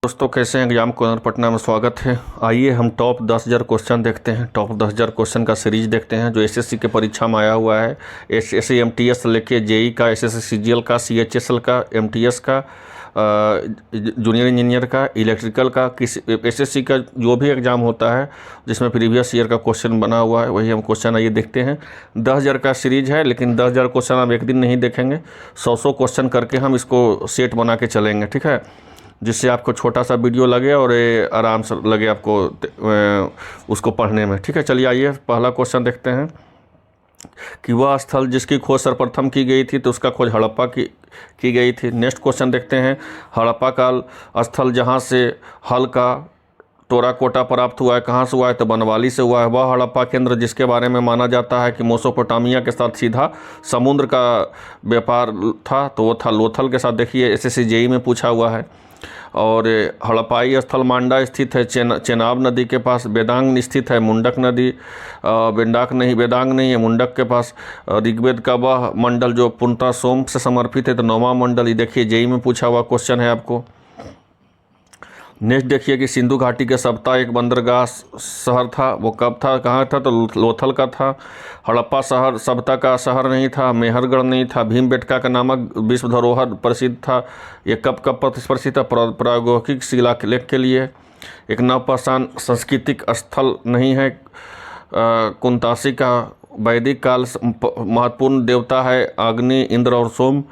दोस्तों कैसे हैं। एग्जाम कॉर्नर पटना में स्वागत है। आइए हम टॉप 10,000 क्वेश्चन देखते हैं। टॉप 10,000 क्वेश्चन का सीरीज देखते हैं जो एसएससी के परीक्षा में आया हुआ है। एसएससी एमटीएस लेके जेई का, एसएससी सीजीएल का, सीएचएसएल का, एमटीएस का, जूनियर इंजीनियर का, इलेक्ट्रिकल का, किसी एसएससी का जो भी एग्ज़ाम होता है जिसमें प्रीवियस ईयर का क्वेश्चन बना हुआ है वही हम क्वेश्चन आइए देखते हैं। 10,000 का सीरीज है, लेकिन 10,000 क्वेश्चन हम एक दिन नहीं देखेंगे। 100 क्वेश्चन करके हम इसको सेट बना के चलेंगे, ठीक है, जिससे आपको छोटा सा वीडियो लगे और आराम से लगे आपको उसको पढ़ने में, ठीक है। चलिए आइए पहला क्वेश्चन देखते हैं कि वह स्थल जिसकी खोज सर्वप्रथम की गई थी तो उसका खोज हड़प्पा की गई थी। नेक्स्ट क्वेश्चन देखते हैं, हड़प्पा काल स्थल जहाँ से हल का टेराकोटा प्राप्त हुआ है कहाँ से हुआ है तो बनवाली से हुआ है। वह हड़प्पा केंद्र जिसके बारे में माना जाता है कि मेसोपोटामिया के साथ सीधा समुद्र का व्यापार था तो वो था लोथल के साथ। देखिए एसएससी जेई में पूछा हुआ है। और हड़प्पाई स्थल मांडा स्थित है चेनाब नदी के पास। वेदांग स्थित है मुंडक नदी, वेदांग नहीं है, मुंडक के पास। ऋग्वेद का वह मंडल जो पूर्णतः सोम से समर्पित है तो 9वां मंडल। ये देखिए जेई में पूछा हुआ क्वेश्चन है आपको। नेक्स्ट देखिए कि सिंधु घाटी के सप्ता एक बंदरगाह शहर था, वो कब था, कहाँ था तो लोथल का था। हड़प्पा शहर सभ्यता का शहर नहीं था, मेहरगढ़ नहीं था। भीमबेटका का नामक विश्व धरोहर प्रसिद्ध था। ये कब प्रसिद्ध था, प्रागैतिहासिक शिलालेख के लिए। एक नवपाषाण सांस्कृतिक स्थल नहीं है। कुंतासी का वैदिक काल महत्वपूर्ण देवता है अग्नि, इंद्र और सोम।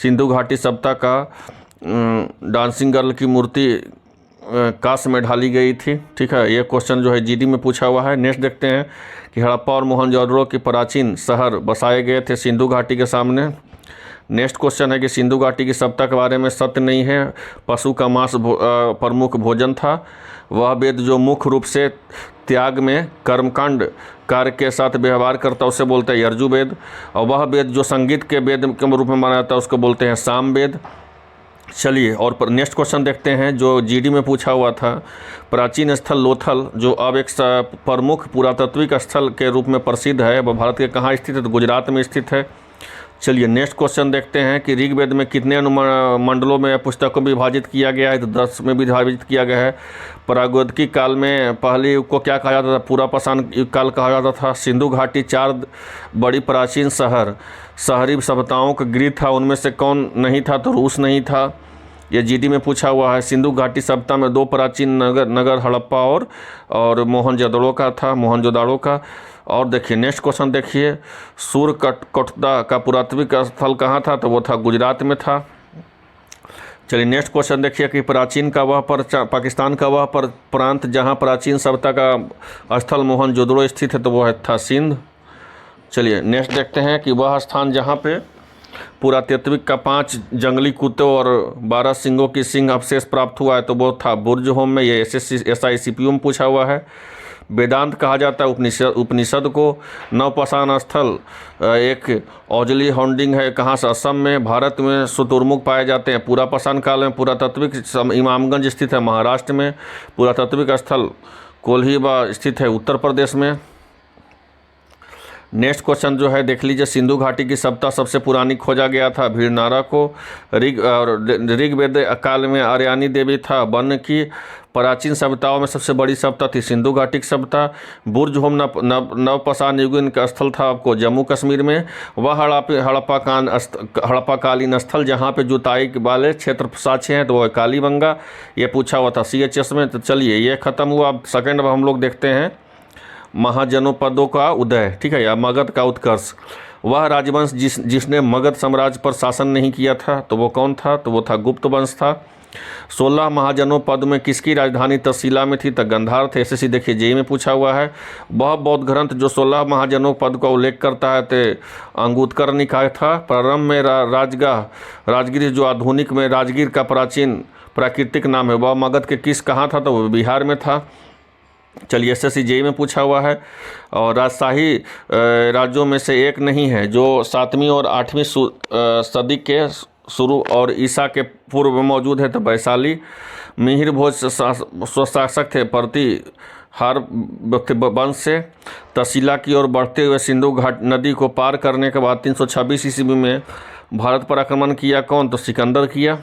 सिंधु घाटी सभ्यता का डांसिंग गर्ल की मूर्ति कांस्य में ढाली गई थी, ठीक है। ये क्वेश्चन जो है जीडी में पूछा हुआ है। नेक्स्ट देखते हैं कि हड़प्पा और मोहनजोदड़ो के प्राचीन शहर बसाए गए थे सिंधु घाटी के सामने। नेक्स्ट क्वेश्चन है कि सिंधु घाटी की सभ्यता के बारे में सत्य नहीं है। पशु का मांस प्रमुख भोजन था। वह वेद जो मुख्य रूप से त्याग में कर्मकांड कार्य के साथ व्यवहार करता है उसे बोलते हैं यजुर्वेद। और वह वेद जो संगीत के वेद के रूप में माना जाता है उसको बोलते हैं सामवेद। चलिए और नेक्स्ट क्वेश्चन देखते हैं जो जीडी में पूछा हुआ था। प्राचीन स्थल लोथल जो अब एक प्रमुख पुरातात्विक स्थल के रूप में प्रसिद्ध है वह भारत के कहाँ स्थित है तो गुजरात में स्थित है। चलिए नेक्स्ट क्वेश्चन देखते हैं कि ऋग्वेद में कितने मंडलों में पुस्तकों में विभाजित किया गया है तो 10 में विभाजित किया गया है। प्रागैतिक काल में पहले युग को क्या कहा जाता था, पुरापाषाण युग काल कहा जाता था। सिंधु घाटी 4 बड़ी प्राचीन शहरी सभ्यताओं का गृह था, उनमें से कौन नहीं था तो रूस नहीं था। यह जीडी में पूछा हुआ है। सिंधु घाटी सभ्यता में 2 प्राचीन नगर हड़प्पा और मोहनजोदड़ो का था, मोहनजोदड़ो का। और देखिए नेक्स्ट क्वेश्चन देखिए, सूर्यकोटदा का पुरातात्विक स्थल कहाँ था तो वो था गुजरात में था। चलिए नेक्स्ट क्वेश्चन देखिए कि प्राचीन का वह पाकिस्तान का वह प्रांत जहाँ प्राचीन सभ्यता का स्थल मोहनजोदड़ो स्थित है तो वह था सिंध। चलिए नेक्स्ट देखते हैं कि वह स्थान जहाँ पे पुरातात्विक का 5 जंगली कुत्तों और 12 सिंगों की सिंग अवशेष प्राप्त हुआ है तो वो था बुर्ज होम में। ये एसआई सीपीयू में पूछा हुआ है। वेदांत कहा जाता है उपनिषद को। नवपाषाण स्थल एक औजली होल्डिंग है, कहाँ से, असम में। भारत में शुतुरमुर्ग पाए जाते हैं। पुरापाषाण काल में पुरातात्विक इमामगंज स्थित है महाराष्ट्र में। पुरातात्विक स्थल कोल्हिवा स्थित है उत्तर प्रदेश में। नेक्स्ट क्वेश्चन जो है देख लीजिए, सिंधु घाटी की सभ्यता सबसे पुरानी खोजा गया था भीड़नारा को। ऋग्वेद काल में आर्यानी देवी था। वन की प्राचीन सभ्यताओं में सबसे बड़ी सभ्यता थी सिंधु घाटी की सभ्यता। बुर्ज होम नवपाषाण युगीन का स्थल था आपको जम्मू कश्मीर में। वह हड़प्पाकालीन स्थल जहाँ पे जुताई वाले क्षेत्र साक्ष्य हैं तो वह कालीबंगा। ये पूछा हुआ था सीएचएस में। तो चलिए ये खत्म हुआ। अब सेकेंड में हम लोग देखते हैं महाजनपदों का उदय, ठीक है, या मगध का उत्कर्ष। वह राजवंश जिसने मगध साम्राज्य पर शासन नहीं किया था तो वो कौन था तो वो था गुप्त वंश था। 16 महाजनपद में किसकी राजधानी तक्षशिला में थी तो गांधार थे। एसएससी देखिए जेई में पूछा हुआ है। वह बौद्ध ग्रंथ जो 16 महाजनपद का उल्लेख करता है तो अंगुत्तर निकाय था। प्रारंभ में राजगीर जो आधुनिक में राजगीर का प्राचीन प्राकृतिक नाम है वह मगध के कहाँ था तो वह बिहार में था। चलिए एसएससी जेई में पूछा हुआ है। और राजशाही राज्यों में से एक नहीं है जो 7वीं और 8वीं सदी के शुरू और ईसा के पूर्व में मौजूद है तो वैशाली। मिहिर भोज स्वशासक थे प्रतिहार वंश से। तक्षशिला की ओर बढ़ते हुए सिंधु घाट नदी को पार करने के बाद 326 ईस्वी में भारत पर आक्रमण किया कौन तो सिकंदर किया।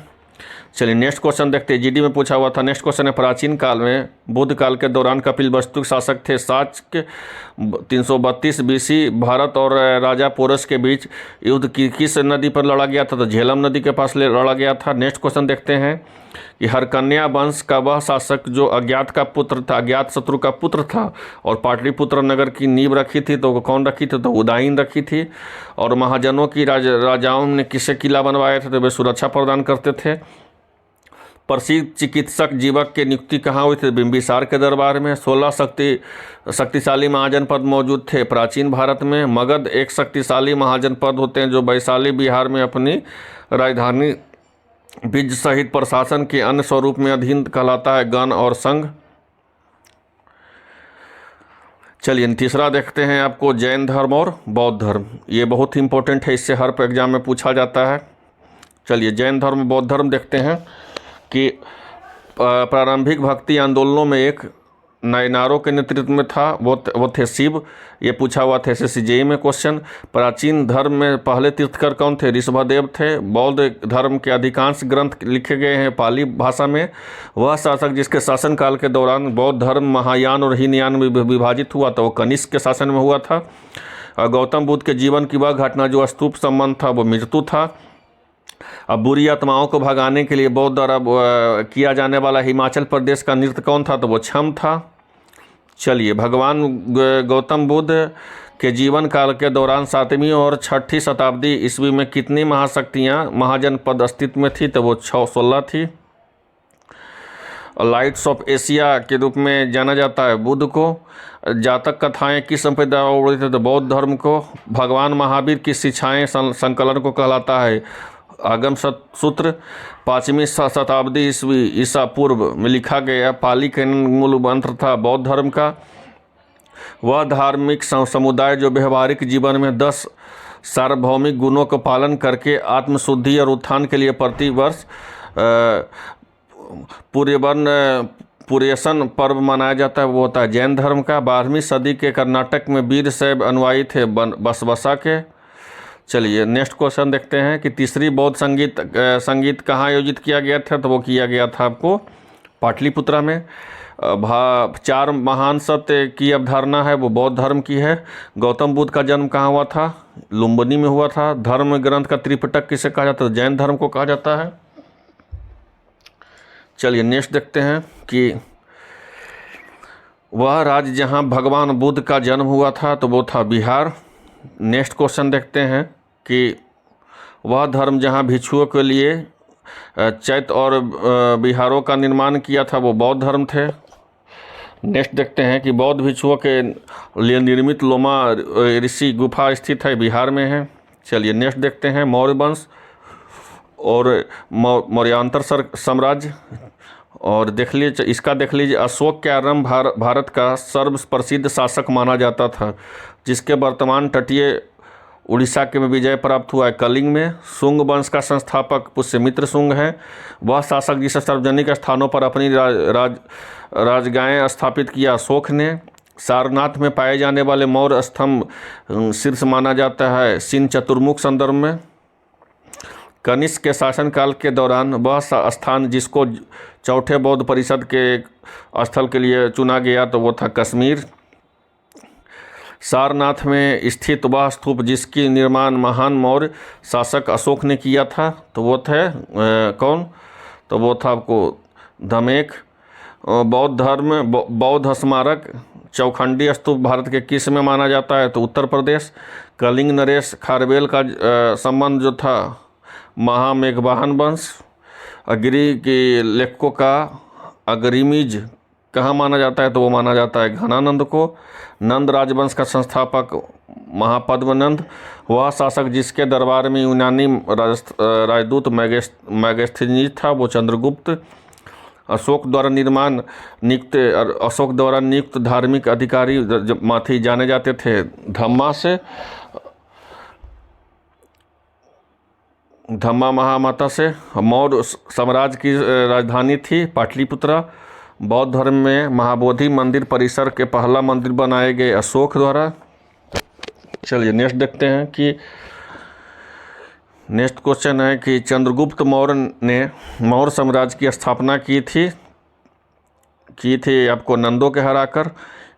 चलिए नेक्स्ट क्वेश्चन देखते हैं, जीडी में पूछा हुआ था। नेक्स्ट क्वेश्चन है, प्राचीन काल में बुद्ध काल के दौरान कपिलवस्तु शासक थे। शाक्य 332 बीसी भारत और राजा पोरस के बीच युद्ध किस नदी पर लड़ा गया था? तो झेलम नदी के पास लड़ा गया था। नेक्स्ट क्वेश्चन देखते हैं कि हरकन्या वंश का वह शासक जो अज्ञात का पुत्र था, अज्ञात शत्रु का पुत्र था और पाटलिपुत्र नगर की नींव रखी थी, तो कौन रखी थी? तो उदायन रखी थी। और महाजनों की राजाओं ने किससे किला बनवाए थे? तो वे सुरक्षा प्रदान करते थे। प्रसिद्ध चिकित्सक जीवक की नियुक्ति कहाँ हुई थी? बिंबिसार के दरबार में। 16 शक्तिशाली महाजनपद मौजूद थे प्राचीन भारत में। मगध एक शक्तिशाली महाजनपद होते हैं जो वैशाली बिहार में अपनी राजधानी बीज सहित प्रशासन के अन्य स्वरूप में अधीन कहलाता है, गण और संघ। चलिए तीसरा देखते हैं आपको, जैन धर्म और बौद्ध धर्म। ये बहुत ही इंपॉर्टेंट है, इससे हर एग्जाम में पूछा जाता है। चलिए जैन धर्म बौद्ध धर्म देखते हैं कि प्रारंभिक भक्ति आंदोलनों में एक नायनारों के नेतृत्व में था, वो थे शिव। ये पूछा हुआ था एसएससी जेईई में क्वेश्चन। प्राचीन धर्म में पहले तीर्थकर कौन थे? ऋषभदेव थे। बौद्ध धर्म के अधिकांश ग्रंथ लिखे गए हैं पाली भाषा में। वह शासक जिसके शासनकाल के दौरान बौद्ध धर्म महायान और हीनयान में विभाजित हुआ था वो कनिष्क के शासन में हुआ था। गौतम बुद्ध के जीवन की वह घटना जो स्तूप संबंध था वो मृत्यु था। अब बुरी आत्माओं को भगाने के लिए बौद्ध द्वारा किया जाने वाला हिमाचल प्रदेश का नृत्य कौन था? तो वो छम था। चलिए भगवान गौतम बुद्ध के जीवन काल के दौरान 7वीं और 6ठी शताब्दी ईस्वी में कितनी महाशक्तियाँ महाजनपद अस्तित्व में थी? तो वो 16 थी। लाइट्स ऑफ एशिया के रूप में जाना जाता है बुद्ध को। जातक कथाएं किस संप्रदाय में उड़ती थे? तो बौद्ध धर्म को। भगवान महावीर की शिक्षाएं संकलन को कहलाता है आगम सूत्र। 5वीं शताब्दी ईसा पूर्व में लिखा गया पाली का मूल मंत्र था बौद्ध धर्म का। वह धार्मिक समुदाय जो व्यवहारिक जीवन में 10 सार्वभौमिक गुणों का पालन करके आत्मशुद्धि और उत्थान के लिए प्रतिवर्ष पुर्यसन पर्व मनाया जाता है, वो होता है जैन धर्म का। 12वीं सदी के कर्नाटक में वीरशैव अनुयायी थे बसवसा के। चलिए नेक्स्ट क्वेश्चन देखते हैं कि तीसरी बौद्ध संगीत कहाँ आयोजित किया गया था? तो वो किया गया था आपको पाटलिपुत्रा में। 4 महान सत्य की अवधारणा है वो बौद्ध धर्म की है। गौतम बुद्ध का जन्म कहाँ हुआ था? लुम्बिनी में हुआ था। धर्म ग्रंथ का त्रिपिटक किसे कहा जाता है? जैन धर्म को कहा जाता है। चलिए नेक्स्ट देखते हैं कि वह राज्य जहाँ भगवान बुद्ध का जन्म हुआ था तो वो था बिहार। नेक्स्ट क्वेश्चन देखते हैं कि वह धर्म जहाँ भिक्षुओं के लिए चैत्य और विहारों का निर्माण किया था वो बौद्ध धर्म थे। नेक्स्ट देखते हैं कि बौद्ध भिक्षुओं के लिए निर्मित लोमा ऋषि गुफा स्थित है बिहार में है। चलिए नेक्स्ट देखते हैं मौर्य वंश और मौर्यांतर साम्राज्य। और देख लीजिए अशोक के आरंभ भारत का सर्व प्रसिद्ध शासक माना जाता था जिसके वर्तमान तटीय उड़ीसा के में विजय प्राप्त हुआ है कलिंग में। शुंग वंश का संस्थापक पुष्यमित्र शुंग है। वह शासक जिसे सार्वजनिक स्थानों पर अपनी राजगाहें स्थापित किया अशोक ने। सारनाथ में पाए जाने वाले मौर्य स्तंभ शीर्ष माना जाता है सिन चतुर्मुख संदर्भ में। कनिष्क के शासनकाल के दौरान वह स्थान जिसको चौथे बौद्ध परिषद के स्थल के लिए चुना गया तो वो था कश्मीर। सारनाथ में स्थित वह स्तूप जिसकी निर्माण महान मौर्य शासक अशोक ने किया था तो वो थे कौन? तो वो था आपको धमेक। बौद्ध धर्म बौद्ध स्मारक चौखंडी स्तूप भारत के किस में माना जाता है? तो उत्तर प्रदेश। कलिंग नरेश खारवेल का संबंध जो था महामेघवाहन वंश। अग्री के लेखकों का अग्रिमीज कहाँ माना जाता है? तो वो माना जाता है घनानंद को। नंद राजवंश का संस्थापक महापद्मनंद। वह शासक जिसके दरबार में यूनानी राजदूत मैगस्थनीज था वो चंद्रगुप्त। अशोक द्वारा नियुक्त धार्मिक अधिकारी माथी जाने जाते थे धम्मा से। धम्मा महामाता से। मौर्य साम्राज्य की राजधानी थी पाटलिपुत्रा। बौद्ध धर्म में महाबोधि मंदिर परिसर के पहला मंदिर बनाए गए अशोक द्वारा। चलिए नेक्स्ट देखते हैं कि नेक्स्ट क्वेश्चन है कि चंद्रगुप्त मौर्य ने मौर्य साम्राज्य की स्थापना की थी आपको नंदों के हराकर।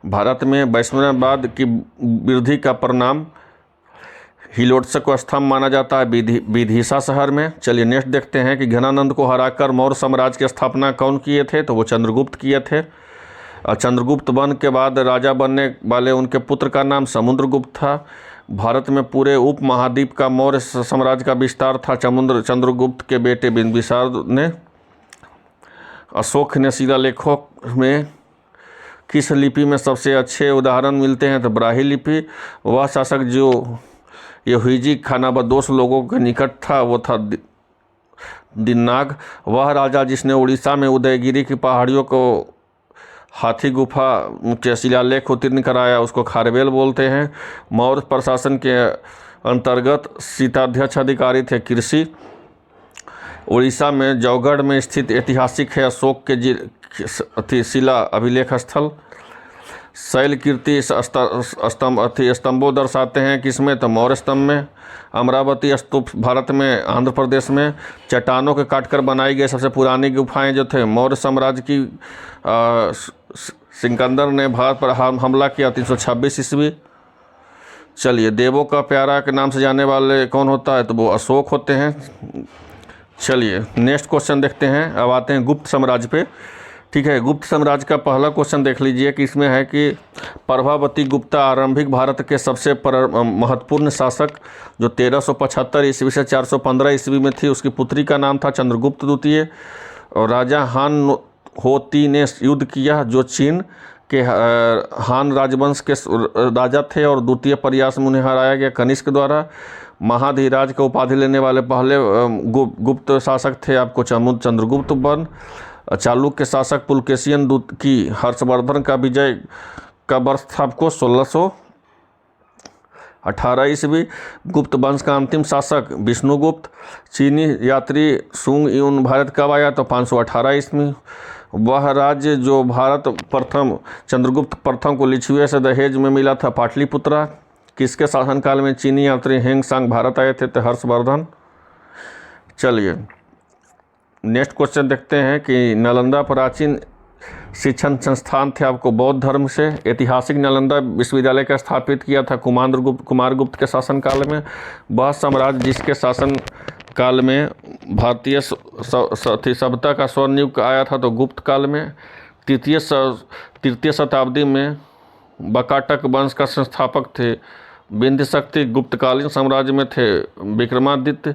भारत में वैष्णववाद की वृद्धि का परिणाम हिलोत्सक को स्तंभ माना जाता है विदिशा शहर में। चलिए नेक्स्ट देखते हैं कि घनानंद को हराकर मौर्य साम्राज्य की स्थापना कौन किए थे, तो वो चंद्रगुप्त किए थे। और चंद्रगुप्त बन के बाद राजा बनने वाले उनके पुत्र का नाम समुद्रगुप्त था। भारत में पूरे उप महाद्वीप का मौर्य साम्राज्य का विस्तार था चंद्रगुप्त के बेटे बिंबिसार ने। अशोक ने शिलालेखों में किस लिपि में सबसे अच्छे उदाहरण मिलते हैं, तो ब्राह्मी लिपि। वह शासक जो यहुजी खानाबदोश लोगों के निकट था वो था दिन्नाग। वह राजा जिसने उड़ीसा में उदयगिरी की पहाड़ियों को हाथी गुफा के शिलालेख उत्तीर्ण कराया उसको खारवेल बोलते हैं। मौर्य प्रशासन के अंतर्गत सीताध्यक्ष अधिकारी थे कृषि। उड़ीसा में जौगढ़ में स्थित ऐतिहासिक है अशोक के शिला अभिलेख स्थल। शैल कीर्ति स्तंभों दर्शाते हैं किसमें, तो मौर्य स्तंभ में। अमरावती स्तूप भारत में आंध्र प्रदेश में। चट्टानों के काटकर बनाई गई सबसे पुरानी गुफाएं जो थे मौर्य साम्राज्य की। सिकंदर ने भारत पर हमला किया 326 ईस्वी। चलिए देवों का प्यारा के नाम से जाने वाले कौन होता है, तो वो अशोक होते हैं। चलिए नेक्स्ट क्वेश्चन देखते हैं। अब आते हैं गुप्त साम्राज्य पे। ठीक है, गुप्त साम्राज्य का पहला क्वेश्चन देख लीजिए कि इसमें है कि प्रभावती गुप्ता आरंभिक भारत के सबसे महत्वपूर्ण शासक जो 1375 ईस्वी से 415 ईस्वी में थी। उसकी पुत्री का नाम था चंद्रगुप्त द्वितीय। और राजा हान होती ने युद्ध किया जो चीन के हान राजवंश के राजा थे और द्वितीय प्रयास में उन्हें हराया गया कनिष्क द्वारा। महाधीराज का उपाधि लेने वाले पहले गुप्त शासक थे आपको चंद्रगुप्त वर्ण। चालुक्य शासक पुलकेशियन की हर्षवर्धन का विजय का वर्ष था आपको 1618 ईस्वी। गुप्त वंश का अंतिम शासक विष्णुगुप्त। चीनी यात्री सुंग यून भारत कब आया, तो 518 ईस्वी। वह राज्य जो भारत प्रथम चंद्रगुप्त प्रथम को लिच्छुए से दहेज में मिला था पाटलिपुत्रा। किसके शासनकाल में चीनी यात्री हेंग सांग भारत आए थे, तो हर्षवर्धन। चलिए नेक्स्ट क्वेश्चन देखते हैं कि नालंदा प्राचीन शिक्षण संस्थान थे आपको बौद्ध धर्म से। ऐतिहासिक नालंदा विश्वविद्यालय का स्थापित किया था कुमारगुप्त के शासनकाल में। वह साम्राज्य जिसके शासन काल में भारतीय सभ्यता का स्वर्णयुग आया था, तो गुप्त काल में। तृतीय शताब्दी में बकाटक वंश का संस्थापक थे विंध्य शक्ति गुप्तकालीन साम्राज्य में थे विक्रमादित्य।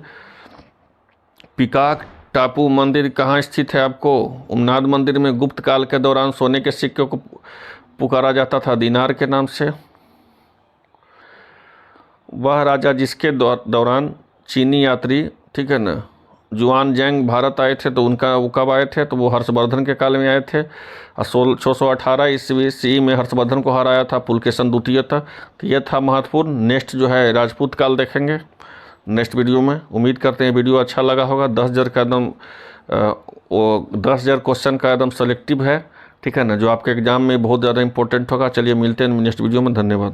पिकाक टापू मंदिर कहाँ स्थित है आपको, उमनाद मंदिर में। गुप्त काल के दौरान सोने के सिक्कों को पुकारा जाता था दिनार के नाम से। वह राजा जिसके दौरान चीनी यात्री, ठीक है ना, जुआनजैंग भारत आए थे, तो उनका वो कब आए थे, तो वो हर्षवर्धन के काल में आए थे। 1618 ईस्वी सी में हर्षवर्धन को हराया था पुलकेशन द्वितीय था। तो यह था महत्वपूर्ण। नेक्स्ट जो है राजपूत काल देखेंगे नेक्स्ट वीडियो में। उम्मीद करते हैं वीडियो अच्छा लगा होगा। 10,000 का एकदम 10,000 क्वेश्चन का एकदम सेलेक्टिव है, ठीक है ना, जो आपके एग्जाम में बहुत ज़्यादा इंपॉर्टेंट होगा। चलिए मिलते हैं नेक्स्ट वीडियो में। धन्यवाद।